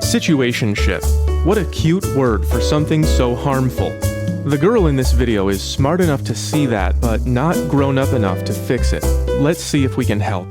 Situationship. What a cute word for something so harmful. The girl in this video is smart enough to see that, but not grown up enough to fix it. Let's see if we can help.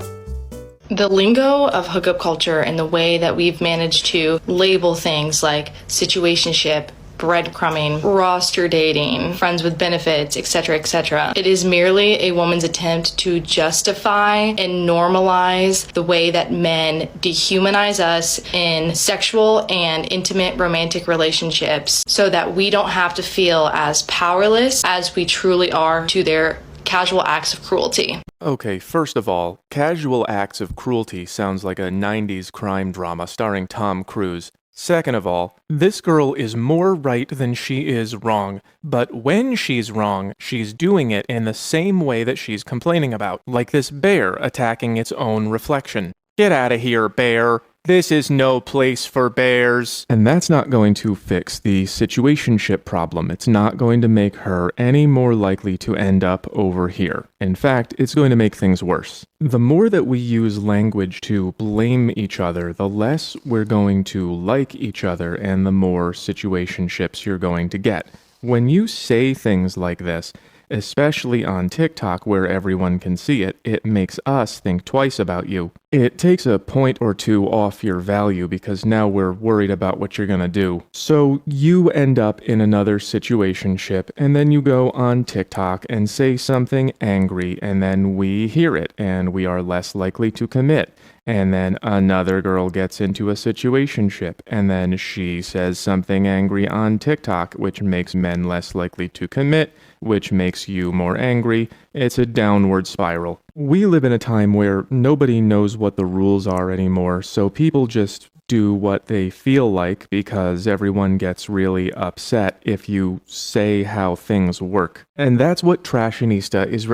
The lingo of hookup culture and the way that we've managed to label things like situationship, breadcrumbing, roster dating, friends with benefits, etc., etc. It is merely a woman's attempt to justify and normalize the way that men dehumanize us in sexual and intimate romantic relationships so that we don't have to feel as powerless as we truly are to their casual acts of cruelty. Okay, first of all, casual acts of cruelty sounds like a 90s crime drama starring Tom Cruise. Second of all, this girl is more right than she is wrong, but when she's wrong, she's doing it in the same way that she's complaining about, like this bear attacking its own reflection. Get out of here, bear. This is no place for bears. And that's not going to fix the situationship problem. It's not going to make her any more likely to end up over here. In fact, it's going to make things worse. The more that we use language to blame each other, the less we're going to like each other and the more situationships you're going to get. When you say things like this, especially on TikTok where everyone can see it, it makes us think twice about you. It takes a point or two off your value because now we're worried about what you're gonna do. So you end up in another situationship and then you go on TikTok and say something angry and then we hear it and we are less likely to commit. And then another girl gets into a situationship and then she says something angry on TikTok, which makes men less likely to commit, which makes you more angry. It's a downward spiral. We live in a time where nobody knows what the rules are anymore, so people just do what they feel like because everyone gets really upset if you say how things work. And that's what Trashionista is...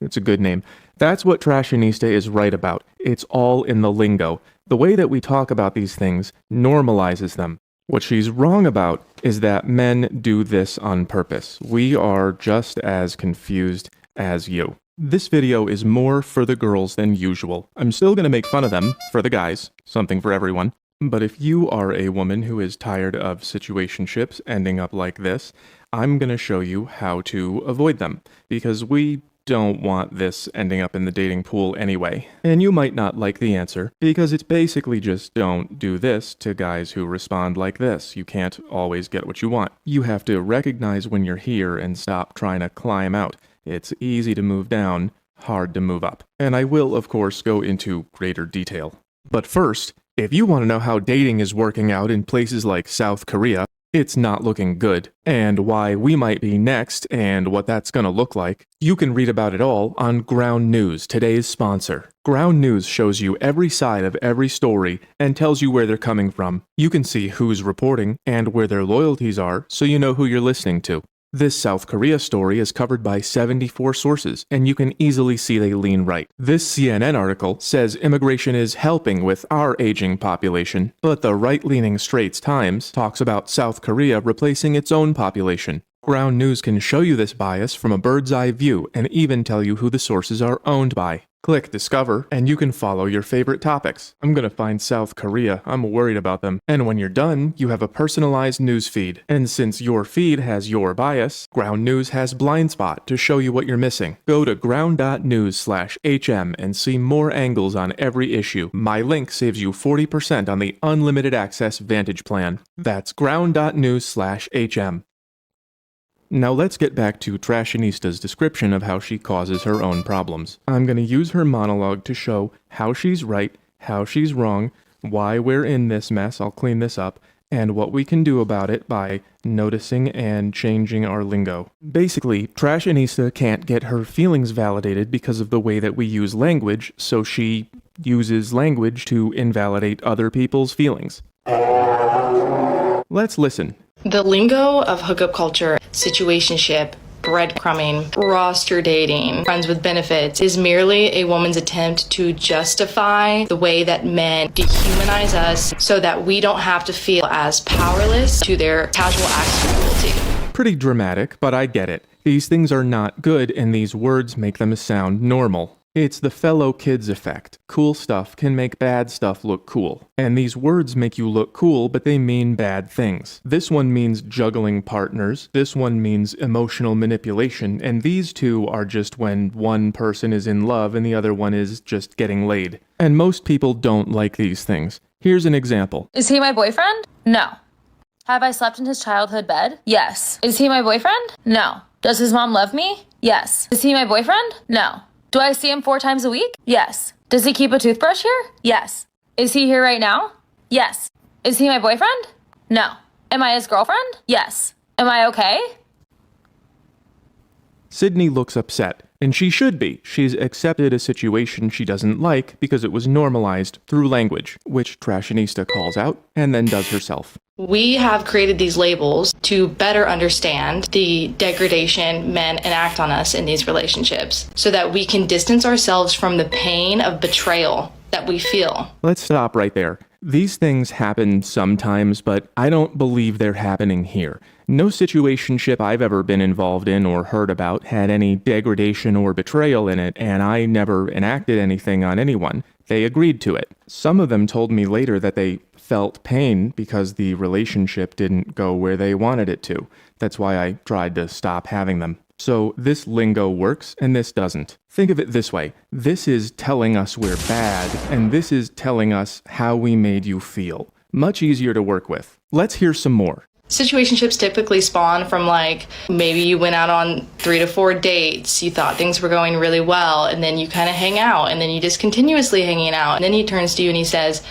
It's a good name. That's what Trashionista is right about. It's all in the lingo. The way that we talk about these things normalizes them. What she's wrong about is that men do this on purpose. We are just as confused as you. This video is more for the girls than usual. I'm still going to make fun of them, for the guys, something for everyone. But if you are a woman who is tired of situationships ending up like this, I'm going to show you how to avoid them, because we don't want this ending up in the dating pool anyway. And you might not like the answer, because it's basically just don't do this to guys who respond like this. You can't always get what you want. You have to recognize when you're here and stop trying to climb out. It's easy to move down, hard to move up. And I will, of course, go into greater detail. But first, if you want to know how dating is working out in places like South Korea, it's not looking good, and why we might be next and what that's gonna look like, you can read about it all on Ground News, today's sponsor. Ground News shows you every side of every story and tells you where they're coming from. You can see who's reporting and where their loyalties are so you know who you're listening to. This South Korea story is covered by 74 sources, and you can easily see they lean right. This CNN article says immigration is helping with our aging population, but the right-leaning Straits Times talks about South Korea replacing its own population. Ground News can show you this bias from a bird's eye view and even tell you who the sources are owned by. Click Discover, and you can follow your favorite topics. I'm gonna find South Korea, I'm worried about them. And when you're done, you have a personalized news feed. And since your feed has your bias, Ground News has Blind Spot to show you what you're missing. Go to ground.news/HM and see more angles on every issue. My link saves you 40% on the Unlimited Access Vantage plan. That's ground.news/HM. Now let's get back to Trashionista's description of how she causes her own problems. I'm going to use her monologue to show how she's right, how she's wrong, why we're in this mess, I'll clean this up, and what we can do about it by noticing and changing our lingo. Basically, Trashionista can't get her feelings validated because of the way that we use language, so she uses language to invalidate other people's feelings. Let's listen. The lingo of hookup culture, situationship, breadcrumbing, roster dating, friends with benefits is merely a woman's attempt to justify the way that men dehumanize us so that we don't have to feel as powerless to their casual acts of cruelty. Pretty dramatic, but I get it. These things are not good and these words make them sound normal. It's the fellow kids effect. Cool stuff can make bad stuff look cool. And these words make you look cool, but they mean bad things. This one means juggling partners, this one means emotional manipulation, and these two are just when one person is in love and the other one is just getting laid. And most people don't like these things. Here's an example. Is he my boyfriend? No. Have I slept in his childhood bed? Yes. Is he my boyfriend? No. Does his mom love me? Yes. Is he my boyfriend? No. Do I see him 4 times a week? Yes. Does he keep a toothbrush here? Yes. Is he here right now? Yes. Is he my boyfriend? No. Am I his girlfriend? Yes. Am I okay? Sydney looks upset, and she should be. She's accepted a situation she doesn't like because it was normalized through language, which Trashionista calls out and then does herself. We have created these labels to better understand the degradation men enact on us in these relationships so that we can distance ourselves from the pain of betrayal that we feel. Let's stop right there. These things happen sometimes, but I don't believe they're happening here. No situationship I've ever been involved in or heard about had any degradation or betrayal in it, and I never enacted anything on anyone. They agreed to it. Some of them told me later that they felt pain because the relationship didn't go where they wanted it to. That's why I tried to stop having them. So this lingo works and this doesn't. Think of it this way. This is telling us we're bad, and this is telling us how we made you feel. Much easier to work with. Let's hear some more. Situationships typically spawn from maybe you went out on 3 to 4 dates, you thought things were going really well, and then you kind of hang out, and then you just continuously hanging out, and then he turns to you and he says,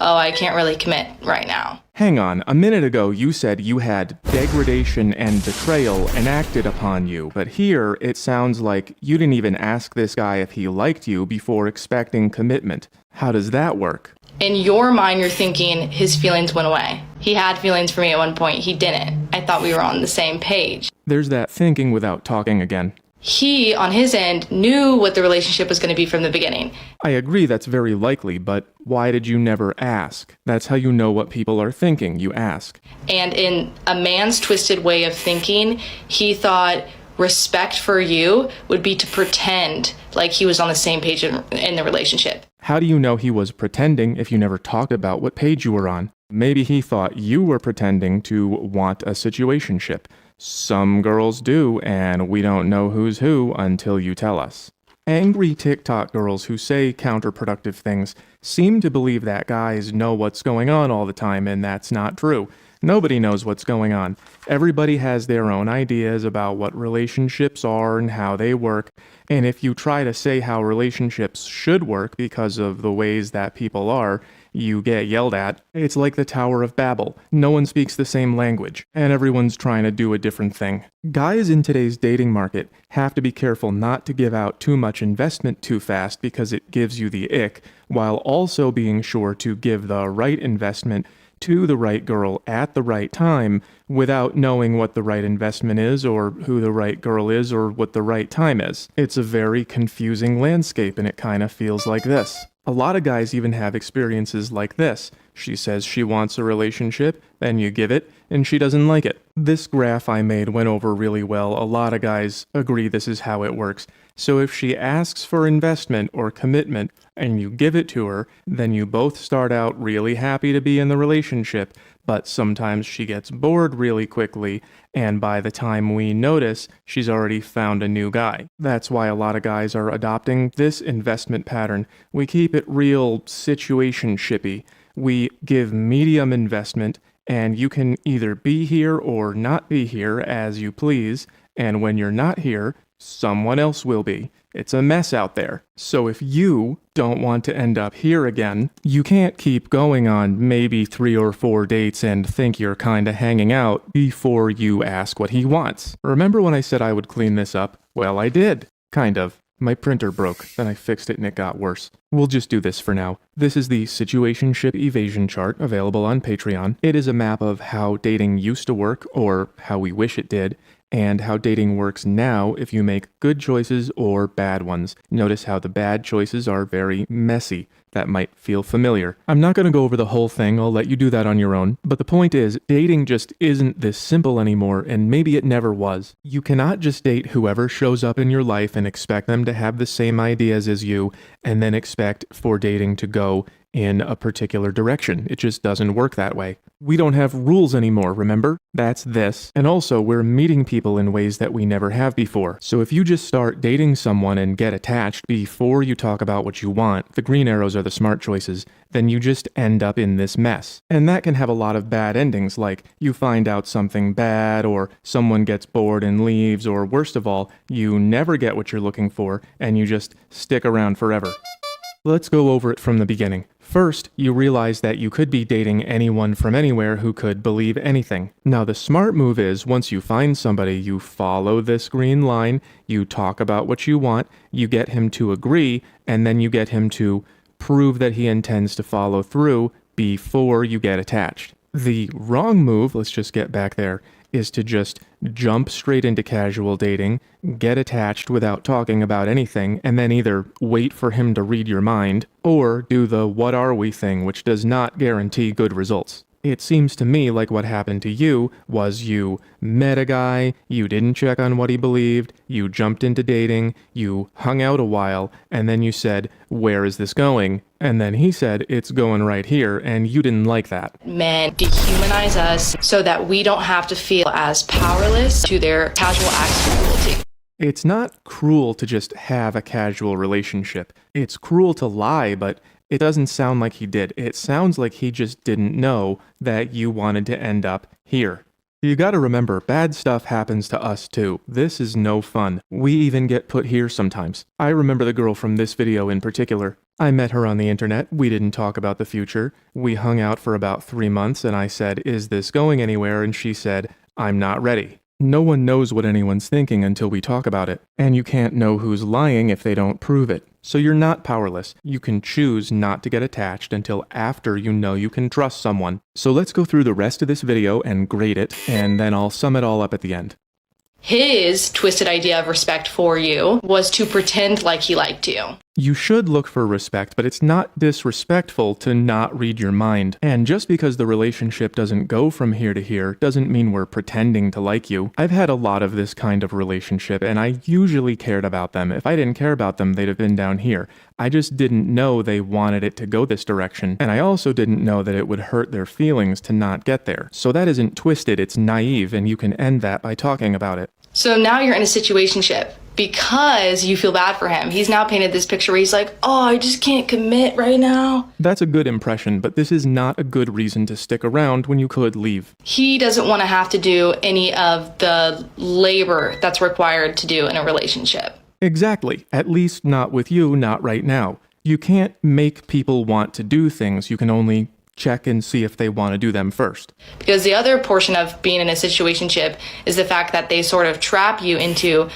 oh, I can't really commit right now. Hang on, a minute ago you said you had degradation and betrayal enacted upon you, but here it sounds like you didn't even ask this guy if he liked you before expecting commitment. How does that work? In your mind, you're thinking his feelings went away. He had feelings for me at one point, he didn't. I thought we were on the same page. There's that thinking without talking again. He, on his end, knew what the relationship was going to be from the beginning. I agree that's very likely, but why did you never ask? That's how you know what people are thinking, you ask. And in a man's twisted way of thinking, he thought respect for you would be to pretend like he was on the same page in the relationship. How do you know he was pretending if you never talked about what page you were on? Maybe he thought you were pretending to want a situationship. Some girls do, and we don't know who's who until you tell us. Angry TikTok girls who say counterproductive things seem to believe that guys know what's going on all the time, and that's not true. Nobody knows what's going on. Everybody has their own ideas about what relationships are and how they work, and if you try to say how relationships should work because of the ways that people are, you get yelled at. It's like the Tower of Babel. No one speaks the same language, and everyone's trying to do a different thing. Guys in today's dating market have to be careful not to give out too much investment too fast because it gives you the ick, while also being sure to give the right investment to the right girl at the right time without knowing what the right investment is or who the right girl is or what the right time is. It's a very confusing landscape, and it kind of feels like this. A lot of guys even have experiences like this. She says she wants a relationship, then you give it, and she doesn't like it. This graph I made went over really well. A lot of guys agree this is how it works. So if she asks for investment or commitment and you give it to her, then you both start out really happy to be in the relationship, but sometimes she gets bored really quickly, and by the time we notice, she's already found a new guy. That's why a lot of guys are adopting this investment pattern. We keep it real situationship-y. We give medium investment, and you can either be here or not be here as you please, and when you're not here, someone else will be. It's a mess out there. So if you don't want to end up here again, you can't keep going on maybe 3 or 4 dates and think you're kinda hanging out before you ask what he wants. Remember when I said I would clean this up? Well, I did. Kind of. My printer broke, then I fixed it and it got worse. We'll just do this for now. This is the Situationship Evasion Chart, available on Patreon. It is a map of how dating used to work, or how we wish it did, and how dating works now if you make good choices or bad ones. Notice how the bad choices are very messy. That might feel familiar. I'm not going to go over the whole thing, I'll let you do that on your own, but the point is, dating just isn't this simple anymore, and maybe it never was. You cannot just date whoever shows up in your life and expect them to have the same ideas as you, and then expect for dating to go in a particular direction. It just doesn't work that way. We don't have rules anymore, remember? That's this. And also, we're meeting people in ways that we never have before. So if you just start dating someone and get attached before you talk about what you want, the green arrows are the smart choices, then you just end up in this mess. And that can have a lot of bad endings, like you find out something bad, or someone gets bored and leaves, or worst of all, you never get what you're looking for, and you just stick around forever. Let's go over it from the beginning. First, you realize that you could be dating anyone from anywhere who could believe anything. Now, the smart move is, once you find somebody, you follow this green line, you talk about what you want, you get him to agree, and then you get him to prove that he intends to follow through before you get attached. The wrong move, let's just get back there, is to just jump straight into casual dating, get attached without talking about anything, and then either wait for him to read your mind, or do the what are we thing, which does not guarantee good results. It seems to me like what happened to you was you met a guy, you didn't check on what he believed, you jumped into dating, you hung out a while, and then you said, "Where is this going?" And then he said, "It's going right here," and you didn't like that. Men dehumanize us so that we don't have to feel as powerless to their casual acts of cruelty. It's not cruel to just have a casual relationship. It's cruel to lie, but it doesn't sound like he did. It sounds like he just didn't know that you wanted to end up here. You gotta remember, bad stuff happens to us too. This is no fun. We even get put here sometimes. I remember the girl from this video in particular. I met her on the internet. We didn't talk about the future. We hung out for about 3 months and I said, "Is this going anywhere?" And she said, "I'm not ready." No one knows what anyone's thinking until we talk about it. And you can't know who's lying if they don't prove it. So you're not powerless. You can choose not to get attached until after you know you can trust someone. So let's go through the rest of this video and grade it, and then I'll sum it all up at the end. His twisted idea of respect for you was to pretend like he liked you. You should look for respect, but it's not disrespectful to not read your mind. And just because the relationship doesn't go from here to here doesn't mean we're pretending to like you. I've had a lot of this kind of relationship, and I usually cared about them. If I didn't care about them, they'd have been down here. I just didn't know they wanted it to go this direction, and I also didn't know that it would hurt their feelings to not get there. So that isn't twisted, it's naive, and you can end that by talking about it. So now you're in a situationship because you feel bad for him. He's now painted this picture where he's like, "Oh, I just can't commit right now." That's a good impression, but this is not a good reason to stick around when you could leave. He doesn't want to have to do any of the labor that's required to do in a relationship. Exactly. At least not with you, not right now. You can't make people want to do things. You can only check and see if they want to do them first. Because the other portion of being in a situationship is the fact that they sort of trap you into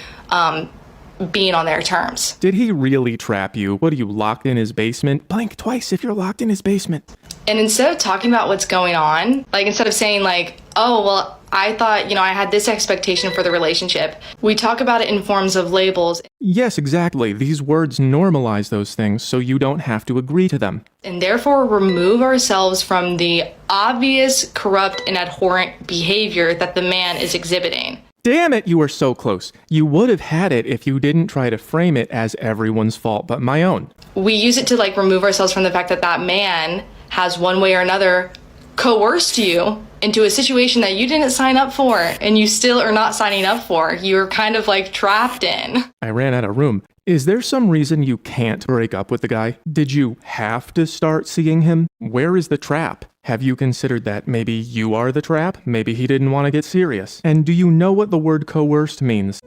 being on their terms. Did he really trap you? What, are you locked in his basement? Blink twice if you're locked in his basement. And instead of talking about what's going on, like instead of saying like, "Oh, well, I thought, I had this expectation for the relationship," we talk about it in forms of labels. Yes, exactly. These words normalize those things so you don't have to agree to them. And therefore remove ourselves from the obvious corrupt and abhorrent behavior that the man is exhibiting. Damn it, you were so close. You would have had it if you didn't try to frame it as everyone's fault but my own. We use it to remove ourselves from the fact that that man has one way or another coerced you into a situation that you didn't sign up for and you still are not signing up for. You're kind of trapped in. I ran out of room. Is there some reason you can't break up with the guy? Did you have to start seeing him? Where is the trap? Have you considered that maybe you are the trap? Maybe he didn't want to get serious. And do you know what the word coerced means?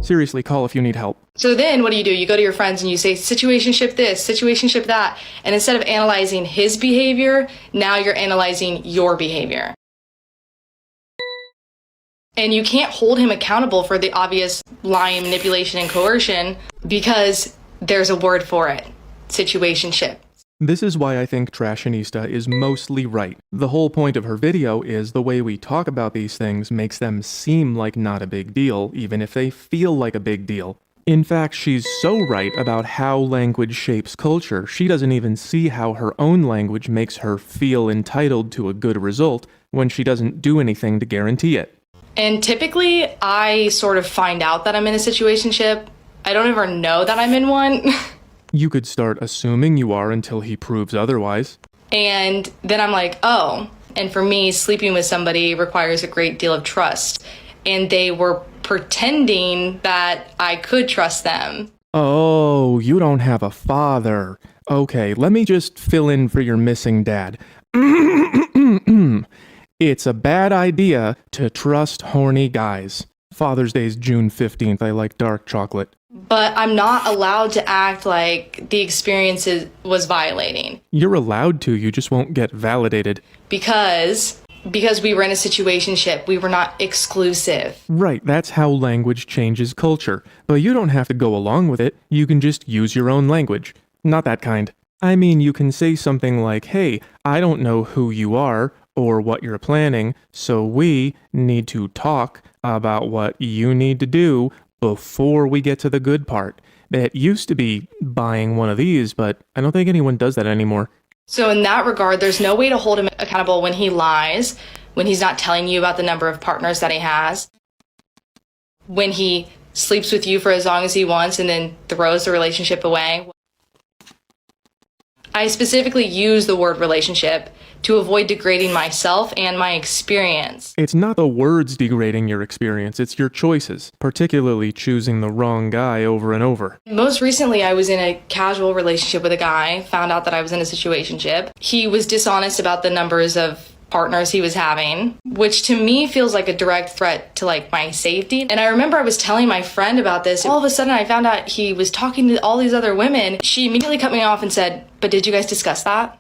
Seriously, call if you need help. So then what do? You go to your friends and you say, situationship this, situationship that. And instead of analyzing his behavior, now you're analyzing your behavior. And you can't hold him accountable for the obvious lying, manipulation, and coercion because there's a word for it. Situationship. This is why I think Trashionista is mostly right. The whole point of her video is the way we talk about these things makes them seem like not a big deal, even if they feel like a big deal. In fact, she's so right about how language shapes culture, she doesn't even see how her own language makes her feel entitled to a good result when she doesn't do anything to guarantee it. And typically, I sort of find out that I'm in a situationship. I don't ever know that I'm in one. You could start assuming you are until he proves otherwise. And then I'm like, oh. And for me, sleeping with somebody requires a great deal of trust. And they were pretending that I could trust them. Oh, you don't have a father. Okay, let me just fill in for your missing dad. It's a bad idea to trust horny guys. Father's Day's June 15th. I like dark chocolate. But I'm not allowed to act like the experience was violating. You're allowed to, you just won't get validated. Because we were in a situationship, we were not exclusive. Right, that's how language changes culture. But you don't have to go along with it, you can just use your own language. Not that kind. I mean, you can say something like, hey, I don't know who you are or what you're planning, so we need to talk about what you need to do before we get to the good part. It used to be buying one of these, but I don't think anyone does that anymore. So in that regard, there's no way to hold him accountable when he lies, when he's not telling you about the number of partners that he has, when he sleeps with you for as long as he wants and then throws the relationship away. I specifically use the word relationship to avoid degrading myself and my experience. It's not the words degrading your experience, it's your choices, particularly choosing the wrong guy over and over. Most recently, I was in a casual relationship with a guy, found out that I was in a situationship. He was dishonest about the numbers of partners he was having, which to me feels like a direct threat to like my safety. And I remember I was telling my friend about this. All of a sudden I found out he was talking to all these other women. She immediately cut me off and said, "But did you guys discuss that?"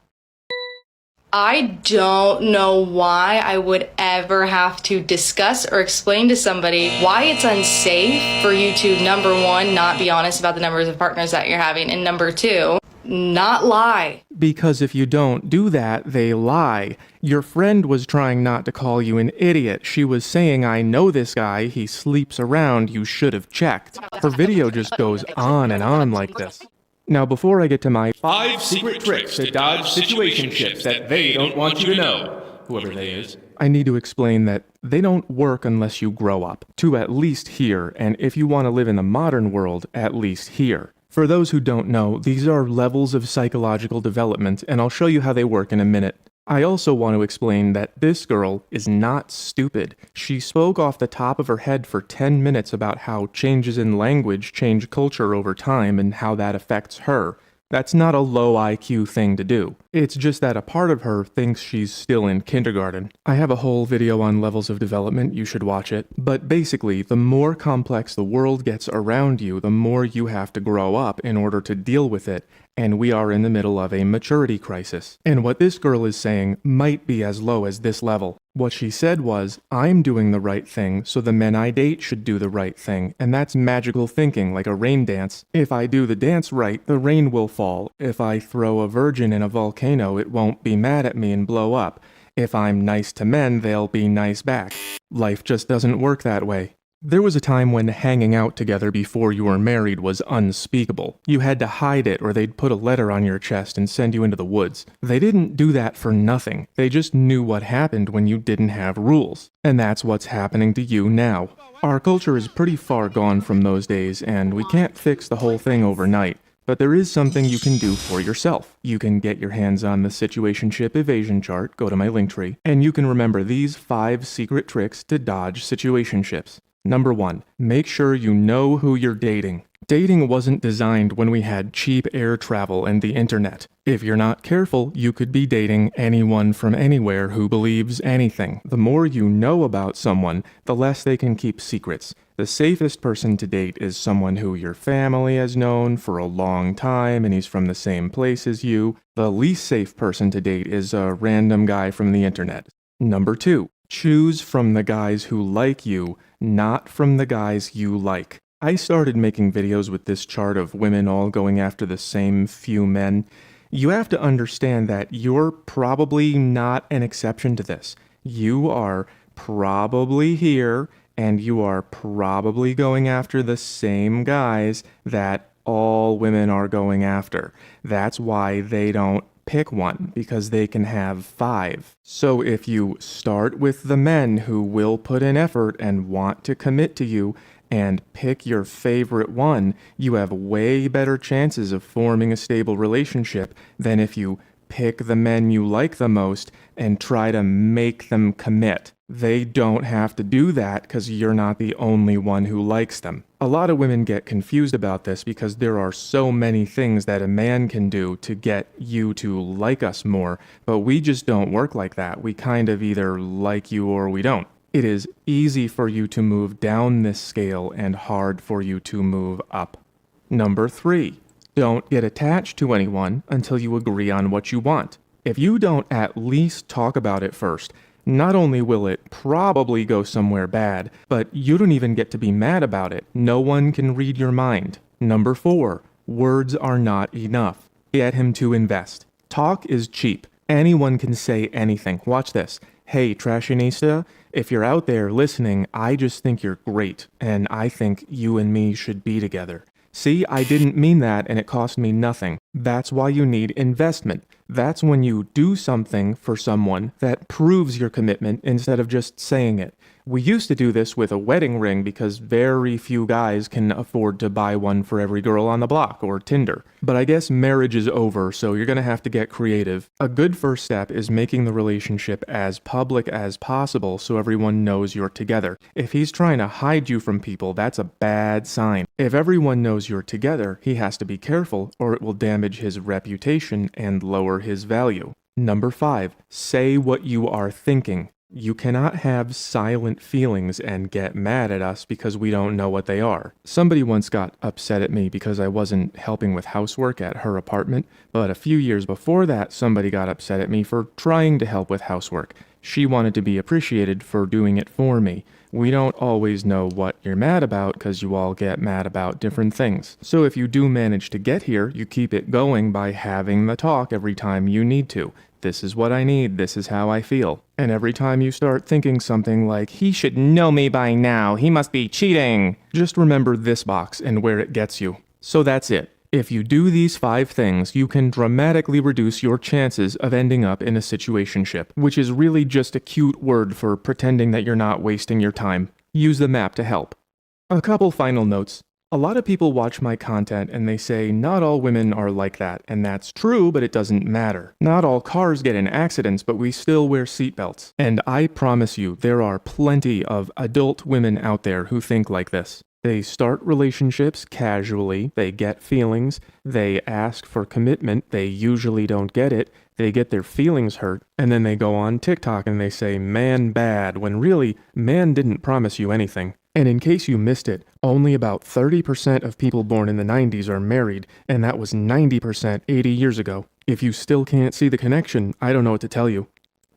I don't know why I would ever have to discuss or explain to somebody why it's unsafe for you to, number one, not be honest about the numbers of partners that you're having, and number two, not lie. Because if you don't do that, they lie. Your friend was trying not to call you an idiot. She was saying, I know this guy, he sleeps around, you should have checked. Her video just goes on and on like this. Now, before I get to my 5 secret tricks to dodge situationships that they don't want you to know, whoever they is, I need to explain that they don't work unless you grow up, to at least here, and if you want to live in the modern world, at least here. For those who don't know, these are levels of psychological development, and I'll show you how they work in a minute. I also want to explain that this girl is not stupid. She spoke off the top of her head for 10 minutes about how changes in language change culture over time and how that affects her. That's not a low IQ thing to do. It's just that a part of her thinks she's still in kindergarten. I have a whole video on levels of development, you should watch it. But basically, the more complex the world gets around you, the more you have to grow up in order to deal with it. And we are in the middle of a maturity crisis. And what this girl is saying might be as low as this level. What she said was, I'm doing the right thing, so the men I date should do the right thing. And that's magical thinking, like a rain dance. If I do the dance right, the rain will fall. If I throw a virgin in a volcano, it won't be mad at me and blow up. If I'm nice to men, they'll be nice back. Life just doesn't work that way. There was a time when hanging out together before you were married was unspeakable. You had to hide it or they'd put a letter on your chest and send you into the woods. They didn't do that for nothing. They just knew what happened when you didn't have rules. And that's what's happening to you now. Our culture is pretty far gone from those days, and we can't fix the whole thing overnight. But there is something you can do for yourself. You can get your hands on the Situationship Evasion Chart, go to my Linktree, and you can remember these 5 secret tricks to dodge situationships. Number 1, make sure you know who you're dating. Dating wasn't designed when we had cheap air travel and the internet. If you're not careful, you could be dating anyone from anywhere who believes anything. The more you know about someone, the less they can keep secrets. The safest person to date is someone who your family has known for a long time and he's from the same place as you. The least safe person to date is a random guy from the internet. Number 2, choose from the guys who like you, not from the guys you like. I started making videos with this chart of women all going after the same few men. you have to understand that you're probably not an exception to this. You are probably here, and you are probably going after the same guys that all women are going after. That's why they don't pick one, because they can have 5. So if you start with the men who will put in effort and want to commit to you and pick your favorite one, you have way better chances of forming a stable relationship than if you pick the men you like the most and try to make them commit. They don't have to do that because you're not the only one who likes them. A lot of women get confused about this because there are so many things that a man can do to get you to like us more, but we just don't work like that. We kind of either like you or we don't. It is easy for you to move down this scale and hard for you to move up. Number 3. Don't get attached to anyone until you agree on what you want. If you don't at least talk about it first, not only will it probably go somewhere bad, but you don't even get to be mad about it. No one can read your mind. Number 4. Words are not enough. Get him to invest. Talk is cheap. Anyone can say anything. Watch this. Hey, Trashinista, if you're out there listening, I just think you're great, and I think you and me should be together. See, I didn't mean that, and it cost me nothing. That's why you need investment. That's when you do something for someone that proves your commitment instead of just saying it. We used to do this with a wedding ring because very few guys can afford to buy one for every girl on the block or Tinder. But I guess marriage is over, so you're going to have to get creative. A good first step is making the relationship as public as possible so everyone knows you're together. If he's trying to hide you from people, that's a bad sign. If everyone knows you're together, he has to be careful or it will damage his reputation and lower his value. Number 5, say what you are thinking. You cannot have silent feelings and get mad at us because we don't know what they are. Somebody once got upset at me because I wasn't helping with housework at her apartment, but a few years before that, somebody got upset at me for trying to help with housework. She wanted to be appreciated for doing it for me. We don't always know what you're mad about because you all get mad about different things. So if you do manage to get here, you keep it going by having the talk every time you need to. This is what I need, this is how I feel. And every time you start thinking something like, he should know me by now, he must be cheating, just remember this box and where it gets you. So that's it. If you do these 5 things, you can dramatically reduce your chances of ending up in a situationship, which is really just a cute word for pretending that you're not wasting your time. Use the map to help. A couple final notes. A lot of people watch my content and they say not all women are like that, and that's true, but it doesn't matter. Not all cars get in accidents, but we still wear seatbelts. And I promise you, there are plenty of adult women out there who think like this. They start relationships casually, they get feelings, they ask for commitment, they usually don't get it, they get their feelings hurt, and then they go on TikTok and they say man bad, when really, man didn't promise you anything. And in case you missed it, only about 30% of people born in the 90s are married, and that was 90% 80 years ago. If you still can't see the connection, I don't know what to tell you.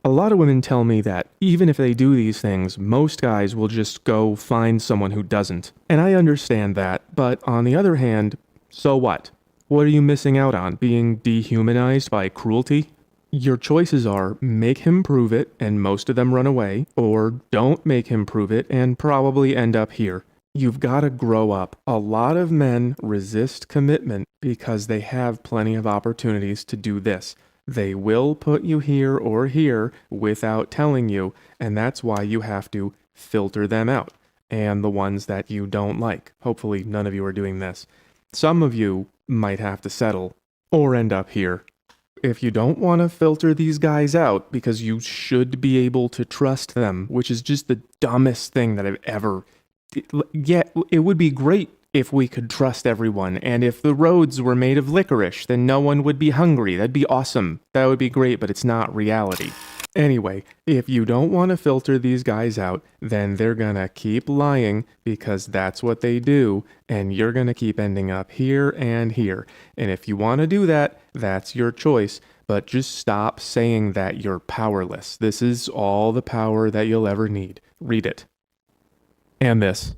A lot of women tell me that even if they do these things, most guys will just go find someone who doesn't. And I understand that, but on the other hand, so what? What are you missing out on? Being dehumanized by cruelty? Your choices are make him prove it and most of them run away, or don't make him prove it and probably end up here. You've got to grow up. A lot of men resist commitment because they have plenty of opportunities to do this. They will put you here or here without telling you, and that's why you have to filter them out. And the ones that you don't like. Hopefully none of you are doing this. Some of you might have to settle or end up here. If you don't want to filter these guys out because you should be able to trust them, which is just the dumbest thing that I've ever... Yeah, it would be great if we could trust everyone, and if the roads were made of licorice, then no one would be hungry. That'd be awesome. That would be great, but it's not reality. Anyway, if you don't want to filter these guys out, then they're gonna keep lying because that's what they do, and you're gonna keep ending up here and here. And if you want to do that, that's your choice, but just stop saying that you're powerless. This is all the power that you'll ever need. Read it. And this.